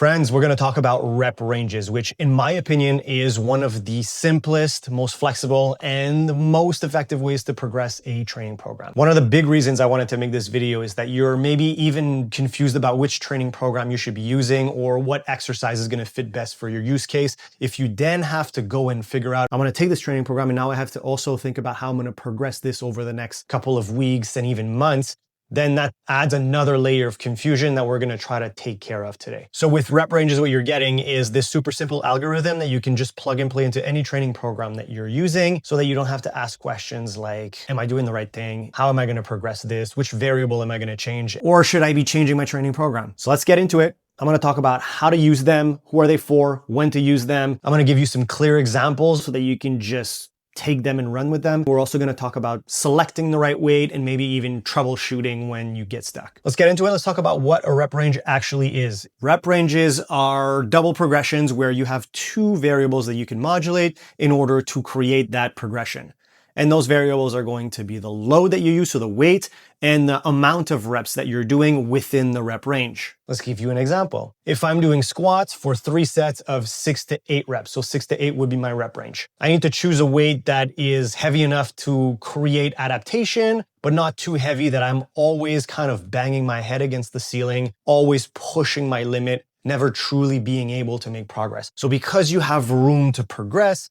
Friends, we're going to talk about rep ranges, which in my opinion is one of the simplest, most flexible, and the most effective ways to progress a training program. One of the big reasons I wanted to make this video is that you're maybe even confused about which training program you should be using or what exercise is going to fit best for your use case. If you then have to go and figure out, I'm going to take this training program and now I have to also think about how I'm going to progress this over the next couple of weeks and even months, then that adds another layer of confusion that we're going to try to take care of today. So with rep ranges, what you're getting is this super simple algorithm that you can just plug and play into any training program that you're using so that you don't have to ask questions like, am I doing the right thing? How am I going to progress this? Which variable am I going to change? Or should I be changing my training program? So let's get into it. I'm going to talk about how to use them, who are they for, when to use them. I'm going to give you some clear examples so that you can just take them and run with them. We're also going to talk about selecting the right weight and maybe even troubleshooting when you get stuck. Let's get into it. Let's talk about what a rep range actually is. Rep ranges are double progressions where you have two variables that you can modulate in order to create that progression. And those variables are going to be the load that you use, so the weight, and the amount of reps that you're doing within the rep range. Let's give you an example. If I'm doing squats for 3 sets of 6 to 8 reps, so 6 to 8 would be my rep range. I need to choose a weight that is heavy enough to create adaptation, but not too heavy that I'm always kind of banging my head against the ceiling, always pushing my limit, never truly being able to make progress. So because you have room to progress,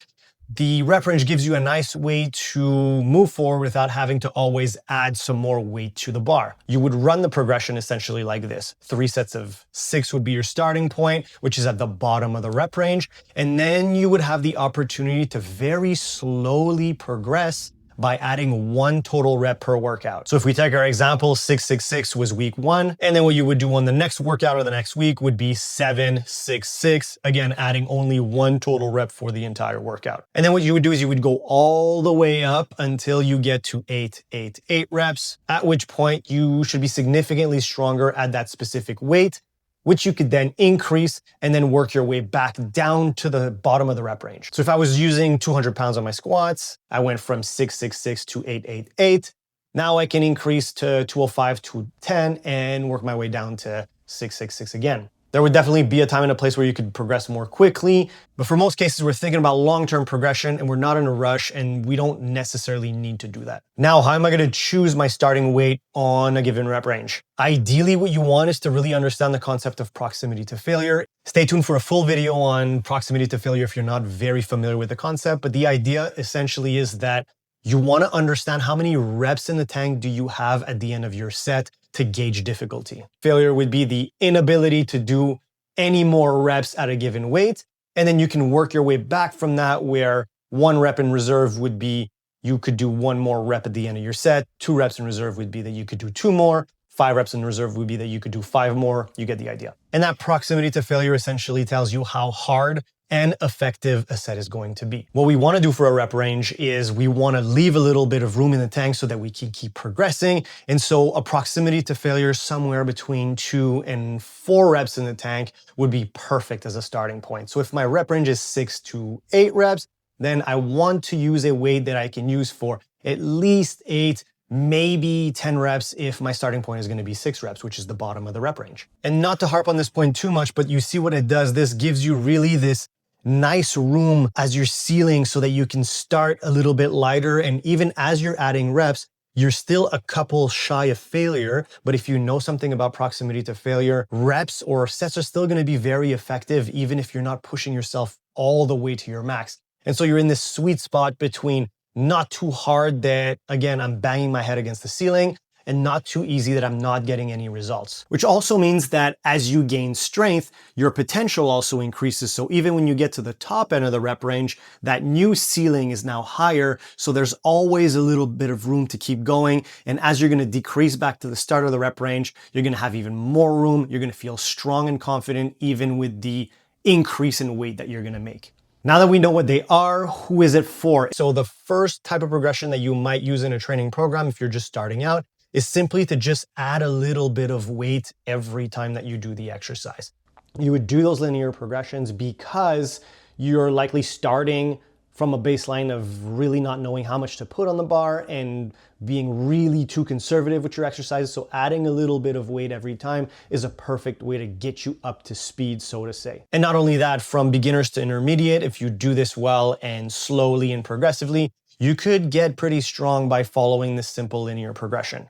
the rep range gives you a nice way to move forward without having to always add some more weight to the bar. You would run the progression essentially like this. 3 sets of 6 would be your starting point, which is at the bottom of the rep range. And then you would have the opportunity to very slowly progress by adding 1 total rep per workout. So if we take our example, 666 was week 1, and then what you would do on the next workout or the next week would be 766, again, adding only 1 total rep for the entire workout. And then what you would do is you would go all the way up until you get to 888 reps, at which point you should be significantly stronger at that specific weight, which you could then increase and then work your way back down to the bottom of the rep range. So if I was using 200 pounds on my squats, I went from 666 to 888. Now I can increase to 205 to 10 and work my way down to 666 again. There would definitely be a time and a place where you could progress more quickly, but for most cases, we're thinking about long-term progression and we're not in a rush and we don't necessarily need to do that. Now, how am I going to choose my starting weight on a given rep range? Ideally, what you want is to really understand the concept of proximity to failure. Stay tuned for a full video on proximity to failure if you're not very familiar with the concept, but the idea essentially is that you want to understand how many reps in the tank do you have at the end of your set to gauge difficulty. Failure would be the inability to do any more reps at a given weight. And then you can work your way back from that where 1 rep in reserve would be you could do 1 more rep at the end of your set. 2 reps in reserve would be that you could do 2 more. 5 reps in reserve would be that you could do 5 more. You get the idea. And that proximity to failure essentially tells you how hard and effective a set is going to be. What we want to do for a rep range is we want to leave a little bit of room in the tank so that we can keep progressing. And so a proximity to failure somewhere between 2 and 4 reps in the tank would be perfect as a starting point. So if my rep range is 6 to 8 reps, then I want to use a weight that I can use for at least 8, maybe 10 reps if my starting point is going to be 6 reps, which is the bottom of the rep range. And not to harp on this point too much, but you see what it does. This gives you really this nice room as your ceiling so that you can start a little bit lighter. And even as you're adding reps, you're still a couple shy of failure. But if you know something about proximity to failure, reps or sets are still going to be very effective, even if you're not pushing yourself all the way to your max. And so you're in this sweet spot between not too hard that, again, I'm banging my head against the ceiling, and not too easy that I'm not getting any results. Which also means that as you gain strength, your potential also increases. So even when you get to the top end of the rep range, that new ceiling is now higher. So there's always a little bit of room to keep going. And as you're gonna decrease back to the start of the rep range, you're gonna have even more room. You're gonna feel strong and confident, even with the increase in weight that you're gonna make. Now that we know what they are, who is it for? So the first type of progression that you might use in a training program if you're just starting out is simply to just add a little bit of weight every time that you do the exercise. You would do those linear progressions because you're likely starting from a baseline of really not knowing how much to put on the bar and being really too conservative with your exercises. So adding a little bit of weight every time is a perfect way to get you up to speed, so to say. And not only that, from beginners to intermediate, if you do this well and slowly and progressively, you could get pretty strong by following this simple linear progression.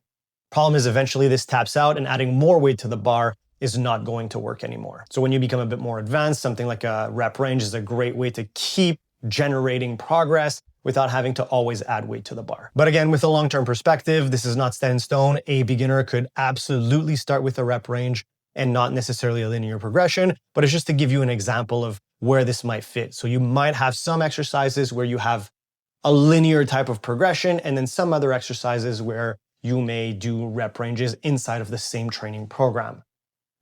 Problem is eventually this taps out and adding more weight to the bar is not going to work anymore. So when you become a bit more advanced, something like a rep range is a great way to keep generating progress without having to always add weight to the bar. But again, with a long-term perspective, this is not set in stone. A beginner could absolutely start with a rep range and not necessarily a linear progression, but it's just to give you an example of where this might fit. So you might have some exercises where you have a linear type of progression, and then some other exercises where you may do rep ranges inside of the same training program,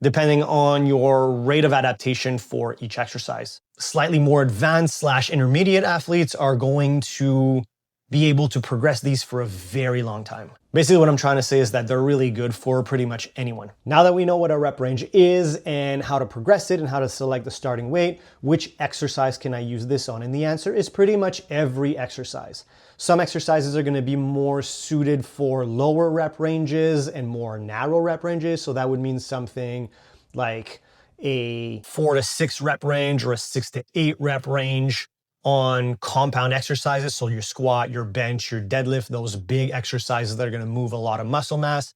depending on your rate of adaptation for each exercise. Slightly more advanced / intermediate athletes are going to be able to progress these for a very long time. Basically what I'm trying to say is that they're really good for pretty much anyone. Now that we know what a rep range is and how to progress it and how to select the starting weight, which exercise can I use this on? And the answer is pretty much every exercise. Some exercises are gonna be more suited for lower rep ranges and more narrow rep ranges. So that would mean something like a 4 to 6 rep range or a 6 to 8 rep range on compound exercises. So your squat, your bench, your deadlift, those big exercises that are going to move a lot of muscle mass.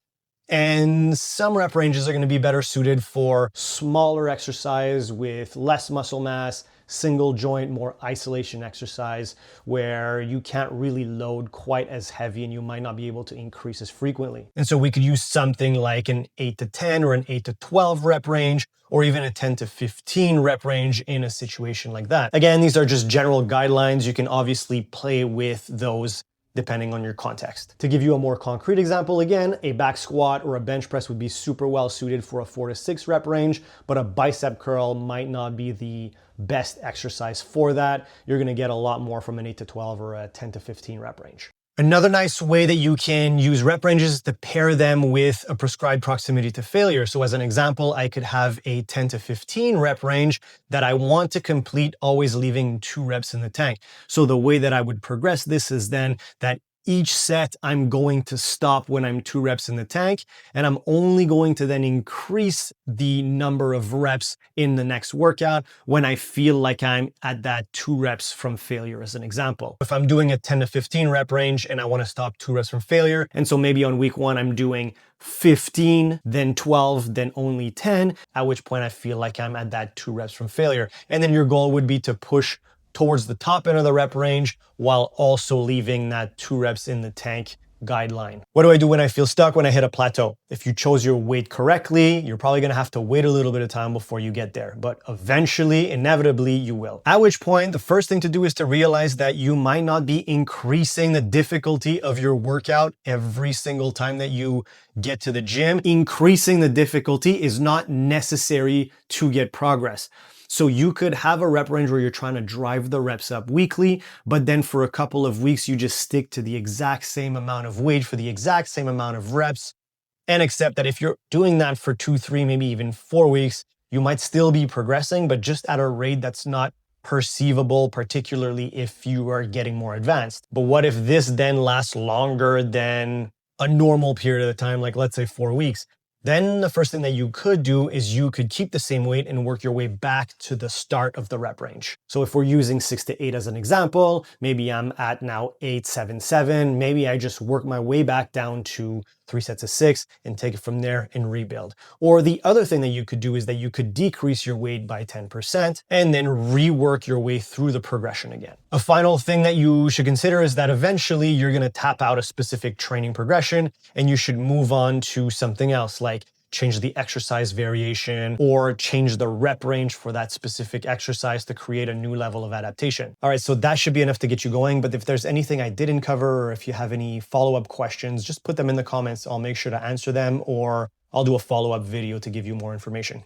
And some rep ranges are going to be better suited for smaller exercise with less muscle mass, single joint, more isolation exercise where you can't really load quite as heavy and you might not be able to increase as frequently. And so we could use something like an 8 to 10 or an 8 to 12 rep range, or even a 10 to 15 rep range in a situation like that. Again, these are just general guidelines. You can obviously play with those depending on your context. To give you a more concrete example, again, a back squat or a bench press would be super well suited for a 4 to 6 rep range, but a bicep curl might not be the best exercise for that. You're gonna get a lot more from an 8 to 12 or a 10 to 15 rep range. Another nice way that you can use rep ranges is to pair them with a prescribed proximity to failure. So as an example, I could have a 10 to 15 rep range that I want to complete, always leaving 2 reps in the tank. So the way that I would progress this is then that each set I'm going to stop when I'm 2 reps in the tank, and I'm only going to then increase the number of reps in the next workout when I feel like I'm at that 2 reps from failure, as an example. If I'm doing a 10 to 15 rep range and I want to stop 2 reps from failure, and so maybe on week 1 I'm doing 15, then 12, then only 10, at which point I feel like I'm at that 2 reps from failure. And then your goal would be to push towards the top end of the rep range while also leaving that 2 reps in the tank guideline. What do I do when I feel stuck, when I hit a plateau? If you chose your weight correctly, you're probably gonna have to wait a little bit of time before you get there, but eventually, inevitably, you will. At which point, the first thing to do is to realize that you might not be increasing the difficulty of your workout every single time that you get to the gym. Increasing the difficulty is not necessary to get progress. So you could have a rep range where you're trying to drive the reps up weekly, but then for a couple of weeks, you just stick to the exact same amount of weight for the exact same amount of reps, and accept that if you're doing that for 2, 3, maybe even 4 weeks, you might still be progressing, but just at a rate that's not perceivable, particularly if you are getting more advanced. But what if this then lasts longer than a normal period of time, like let's say 4 weeks? Then the first thing that you could do is you could keep the same weight and work your way back to the start of the rep range. So if we're using 6 to 8 as an example, maybe I'm at now 8, 7, 7. Maybe I just work my way back down to 3 sets of 6 and take it from there and rebuild. Or the other thing that you could do is that you could decrease your weight by 10% and then rework your way through the progression again. A final thing that you should consider is that eventually you're going to tap out a specific training progression and you should move on to something else, like change the exercise variation or change the rep range for that specific exercise to create a new level of adaptation. All right, so that should be enough to get you going. But if there's anything I didn't cover, or if you have any follow-up questions, just put them in the comments. I'll make sure to answer them, or I'll do a follow-up video to give you more information.